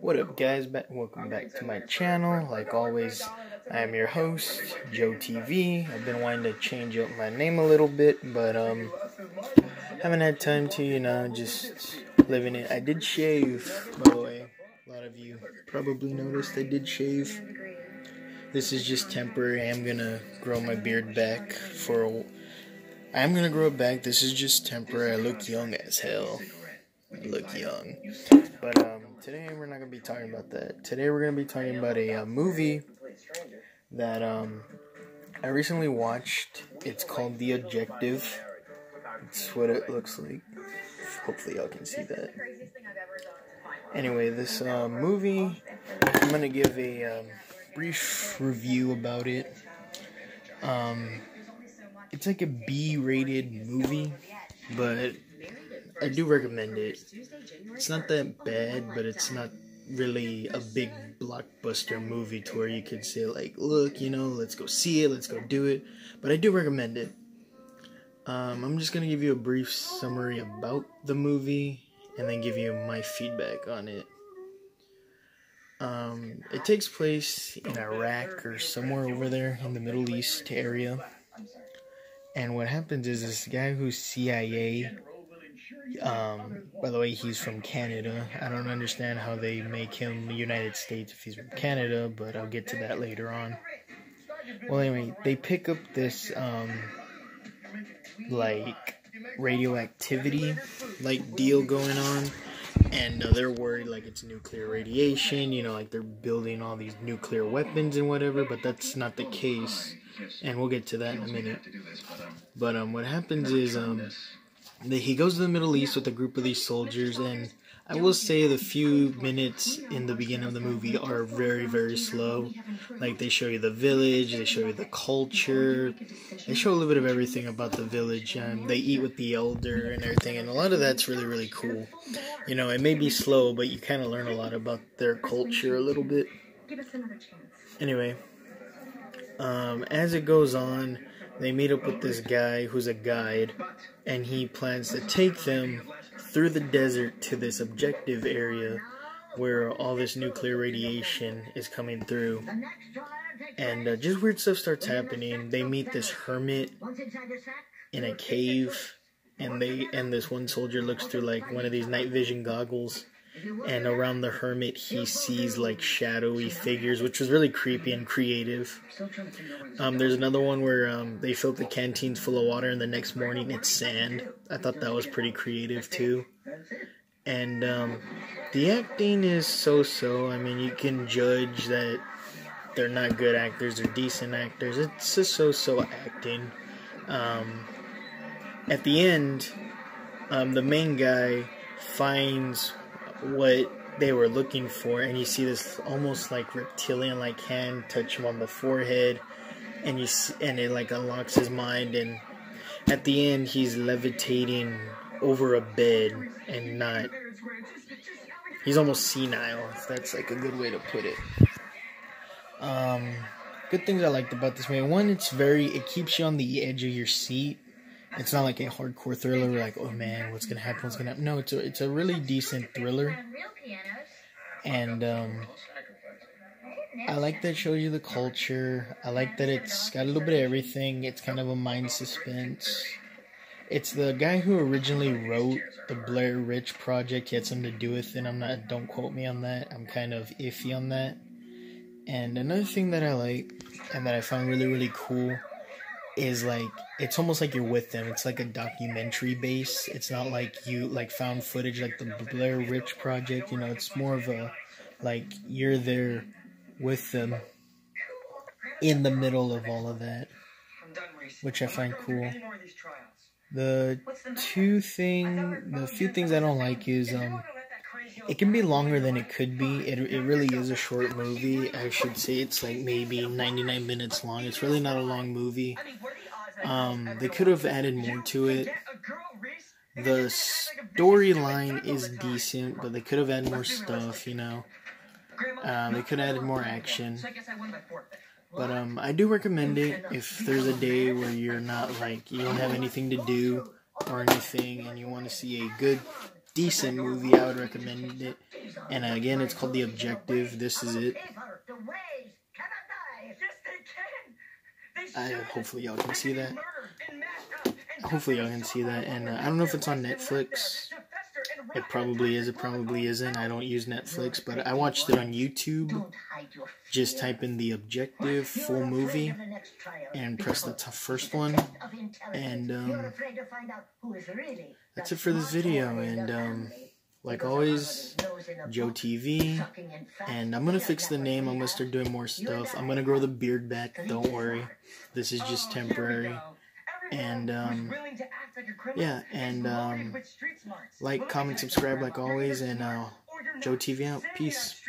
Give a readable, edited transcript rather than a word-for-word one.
What up, guys? Welcome back to my channel. Like always, I am your host, Joe TV. I've been wanting to change up my name a little bit, but haven't had time to, just living it. I did shave, by the way. A lot of you probably noticed I did shave. This is just temporary. I'm gonna grow my beard back I'm gonna grow it back. This is just temporary. I look young as hell. I look young. But today we're not gonna be talking about that. Today we're gonna be talking about a movie that I recently watched. It's called The Objective. It's what it looks like. Hopefully y'all can see that. Anyway, this movie, I'm gonna give a brief review about it. It's like a B-rated movie, but I do recommend it. It's not that bad, but it's not really a big blockbuster movie to where you could say like, look, let's go see it, let's go do it. But I do recommend it. I'm just gonna give you a brief summary about the movie and then give you my feedback on it. It takes place in Iraq or somewhere over there in the Middle East area. And what happens is this guy who's CIA, by the way, he's from Canada. I don't understand how they make him United States if he's from Canada, but I'll get to that later on. Well, anyway, they pick up this, radioactivity, deal going on. And they're worried, it's nuclear radiation, like they're building all these nuclear weapons and whatever, but that's not the case. And we'll get to that in a minute. But what happens is he goes to the Middle East with a group of these soldiers, and I will say the few minutes in the beginning of the movie are very, very slow. They show you the village, they show you the culture, they show a little bit of everything about the village, and they eat with the elder and everything, and a lot of that's really, really cool. It may be slow, but you kind of learn a lot about their culture a little bit. Anyway, as it goes on, they meet up with this guy who's a guide, and he plans to take them through the desert to this objective area where all this nuclear radiation is coming through. And just weird stuff starts happening. They meet this hermit in a cave, and this one soldier looks through one of these night vision goggles, and around the hermit he sees shadowy figures, which was really creepy and creative. There's another one where they filled the canteens full of water and the next morning it's sand. I thought that was pretty creative too. And the acting is so-so. I mean, you can judge that they're not good actors, they're decent actors. It's just so-so acting. At the end, the main guy finds what they were looking for, and you see this almost reptilian hand touch him on the forehead, and it unlocks his mind, and at the end he's levitating over a bed and he's almost senile, if that's a good way to put it. Good things I liked about this movie. One, it keeps you on the edge of your seat. It's not like a hardcore thriller where oh man, what's gonna happen, No, it's a really decent thriller. And I like that it shows you the culture. I like that it's got a little bit of everything. It's kind of a mind suspense. It's the guy who originally wrote the Blair Witch Project. He had something to do with it. Don't quote me on that. I'm kind of iffy on that. And another thing that I like and that I found really, really cool is it's almost like you're with them. It's like a documentary base. It's not like you found footage like the Blair Witch Project. It's more of a you're there with them in the middle of all of that, which I find cool. The few things I don't like is it can be longer than it could be. It really is a short movie. I should say it's maybe 99 minutes long. It's really not a long movie. They could have added more to it. The storyline is decent, but they could have added more stuff, They could have added more action. But I do recommend it if there's a day where you're not you don't have anything to do or anything, and you want to see a good decent movie. I would recommend it. And again, it's called The Objective. This is it. Hopefully y'all can see that. And I don't know if it's on Netflix. It probably is. It probably isn't. I don't use Netflix, but I watched it on YouTube. Just type in The Objective full movie and press the first one. And that's it for this video. And like always, Joe TV. And I'm gonna fix the name. I'm gonna start doing more stuff. I'm gonna grow the beard back. Don't worry. This is just temporary. And yeah, and like, comment, subscribe like always, and Joe TV out. Peace.